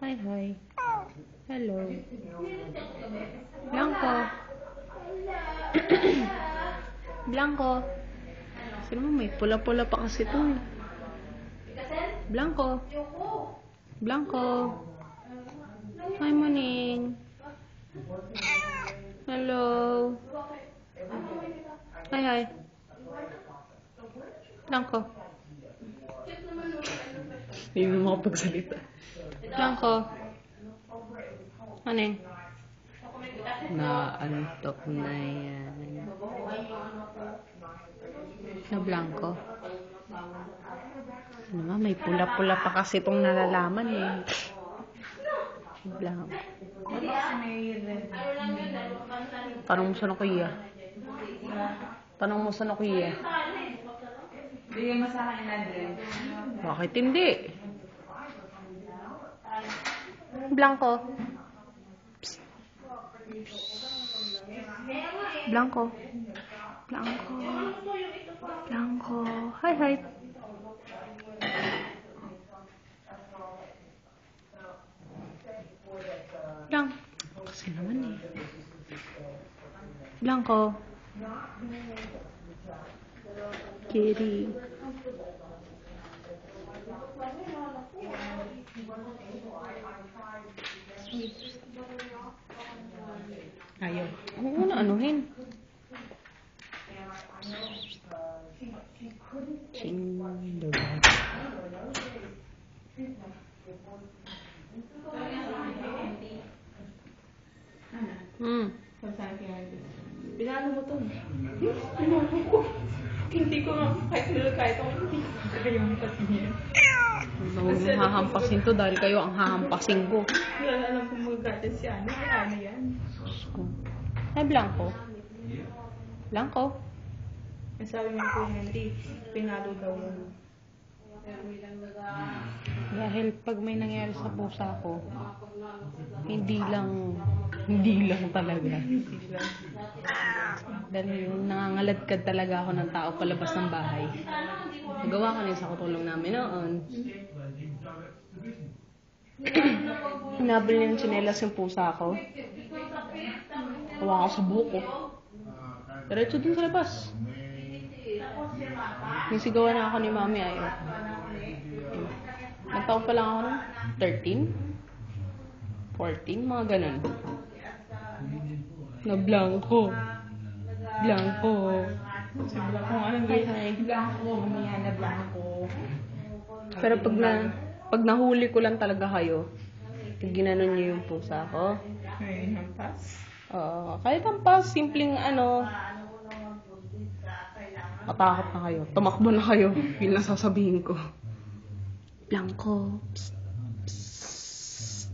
Hi, hi. Hello. Blanco. Blanco. Sino mo may pula-pula pa kasi ito eh. Blanco. Blanco. Hi, morning. Hello. Hi, hi. Blanco. Hindi mo makapagsalita. Blanco. Ano yun? Naantok na yan. Na Blanco. Ano nga, may pula-pula pa kasi itong nalalaman eh. Blanco. Tanong mo sa Nokia. Tanong mo sa Nokia. Bigyan mo sa akin address. Bakit hindi? Blanco. Psst. Blanco. Blanco. Blanco. Hi, hi. Blanco. Kasi naman eh. Blanco. Kitty. Ayaw. Oo na, anuhin. Pinalo mo to. Pinalo ko. Hindi ko nga kahit ako hindi ko kaya yung patingin. Huwag mong hahampasin to dahil kayo ang hahampasin ko. Wala na alam kung magatin si Ana. Ano yan? Ay, Blanco. Blanco. Ang sabi mo po Henry, pinalo daw yun. Dahil pag may nangyari sa pusa ko, hindi lang talaga. Dahil nangangaladkad talaga ako ng tao palabas ng bahay. Nagawa ko na sa kutulong namin noon. Hinabol niya ng tsinelas yung pusa ko. Hawa ko sa buko. Diretso dun sa labas. Nisigawan na ako ni Mami ayaw. Nagtaon pa lang ako ng 13? 14? Mga ganun. Na Blanco. Blanco. Si Blanco, anong gaya? Blanco, mamaya na Blanco. Pero pag nahuli ko lang talaga kayo, ginanon niyo yung pusa ko. May hampas. Kahit hampas, simpleng matakot na kayo. Tumakbo na kayo. Yun lang sasabihin ko. Blanco. Psst. Psst.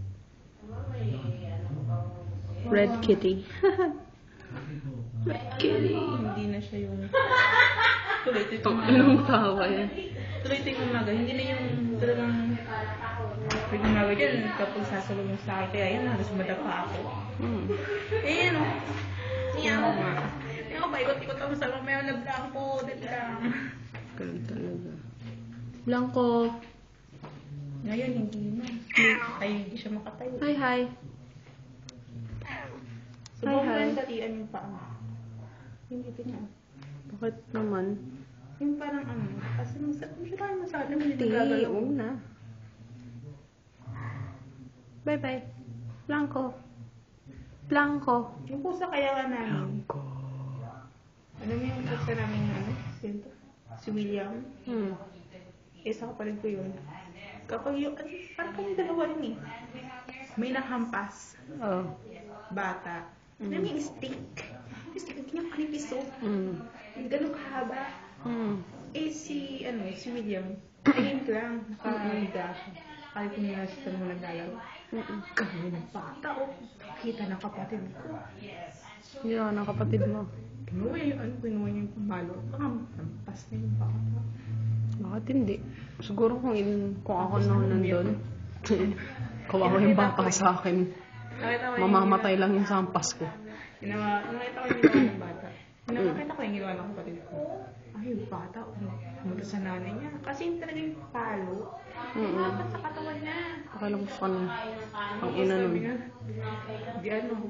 Red Kitty. Red Kitty. Hindi na siya yung... Tuloy-tuloy Itong anong tawa yan. Tuloy-tuloy yung umaga. Hindi na yung talagang... Pag umaga dyan, kapag sasalubong sa akin, kaya yan, halos madapa ako. Eh, ano? Niya ako nga. Niya ako, paikot-ikot ako sa mamaya na Blanco. Dali lang. Ganun talaga. Blanco. Ngayon, hindi na. Ay, hindi siya makatayo. Hi, hi. Subukan hi. mo tatian yung paa. Hindi na. Bakit naman? Yung parang kasi masyadong masakit naman Hindi, yung gagalaw. una. Bye-bye. Blanco. Blanco. Yung pusa kaya nga namin. Blanco. Ano mo yung pusa namin si William? Isa kapatid ko yun. Kapag yung, parang kami dalawa yun eh. May nanghampas. Bata. Na may stick. Yung stick, ganyan kanipis oh. Ganun kahaba. Eh si William, ayun lang, nakahiga siya. Kahit kung nasa mo naglalaro. Kami ng bata oh. Kita ng kapatid ko. Yun, ang kapatid mo. Kinuha niya yung pamalo. Hampas na yung bata. Bakit hindi? Siguro kung ako nandun, kawawa yung bata sa akin. Mamamatay lang yung sampas ko. Nakita ko yung ginawa ng bata. Nakita ko yung ginawa ng kapatid ko. Ay, yung bata, pumunta sa nanay niya. Kasi yung talaga yung palo, dapat sa katawan niya. Pakialam ko sa kanila. Ang ina nun. Sabi nga, di ano.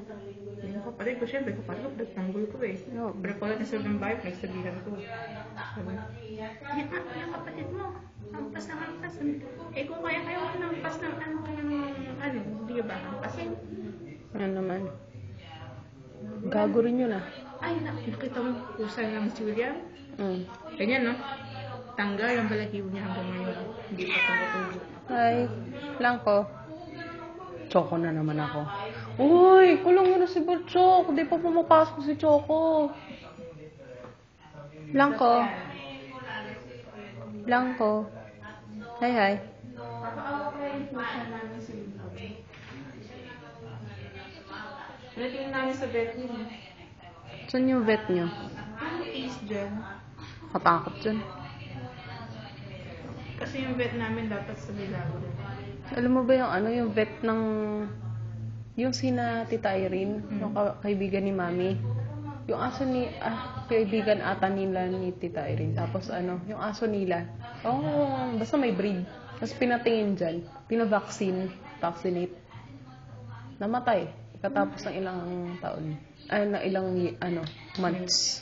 Yung kapatid ko, syempre, kapatid ko, nagtanggol ko eh. Oo. Pero pala na sa ng bahay, nagsabihan ko. Sabi, yung kapatid mo, hampas na hampas. Eh kung kaya kayo hampas ng ano, hindi ba hampasin? Yan naman. Gago rin yun ah. Ay, nakita mo kusa lang si William? Mm. Ganyan, no? Tanggal yung balahibo niya hanggang ngayon. Hindi pa tumutubo. Hi, Blanco. Choco na naman ako. Uy, kulong mo na si Butchok. Di pa pumapasok si Choco. Blanco. Blanco. Hi, hi. Papaawa ko yung pusa namin si William. Natingin namin sa vet niya. Saan yung vet nyo? Ano is dyan? Katakot dyan. Kasi yung vet namin dapat sa Bilago. Alam mo ba yung ano, yung vet ng... Yung sina Tita Irene, yung kaibigan ni Mami. Yung aso ni... kaibigan ata nila ni Tita Irene. Tapos ano, yung aso nila. Basta may breed. Tapos pinatingin dyan. Vaccinate. Namatay. Katapos ng ilang taon. Na ilang months.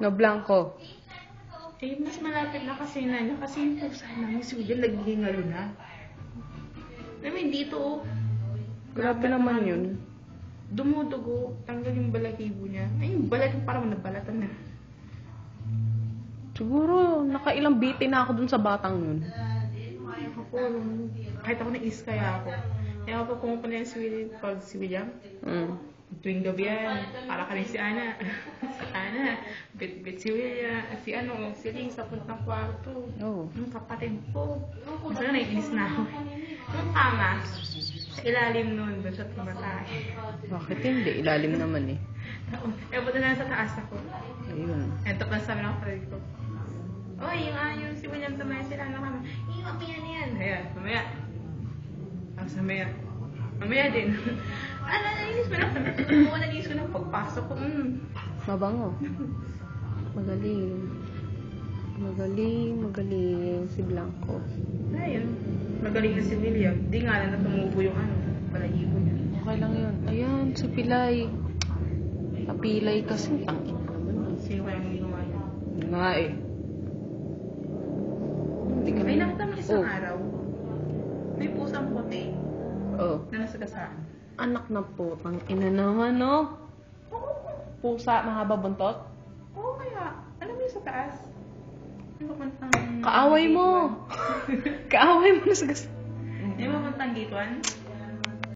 No, Blanco. Eh, mas malapit na kasi na niya. Kasi yung pusa namin si William naghihingalo na. I mean, dito Grabe naman yun. Dumudugo, tanggal yung balahibo niya. Ay, yung balat parang nabalatan na. Siguro, nakailang biti na ako dun sa batang yun. Ako, kahit ako na-is kaya ako. Kaya ako pumupunta si William. Tuwing gabi yan, para ka rin si Ana. Si Ana, bit si William, si Ling sa puntang kwarto. Yung kapatid ko. Kasi na naiinis na ako. Yung kama, sa ilalim nun, doon siya tumatay. Bakit hindi? Ilalim naman eh. Eh, buta na sa taas ako. Ayun. Ito pa sabi ng kapatid ko. Oy, yung si William tumaya sila na kama. Mamaya na yan. Ayan, mamaya. Tapos mamaya din. Nainis mo na. Nainis ko na pagpasok ko. Mabango. Magaling si Blanco. Ayun. Magaling na si William. Di nga lang na tumubo yung balahibo niya. Okay lang yun. Ayan, si Pilay. Kapilay kasi. Tangin naman. Sino kaya ang ginawa niya? Nga eh. Hindi ka May nakita mo isang araw. May pusang puti. Na nasagasaan. Anak na putang ina naman, no? Pusa, mahaba buntot? Oo kaya. Alam mo yung sa taas? Kaaway mo! Kaaway mo na sa gas. Yung mga tanggitan?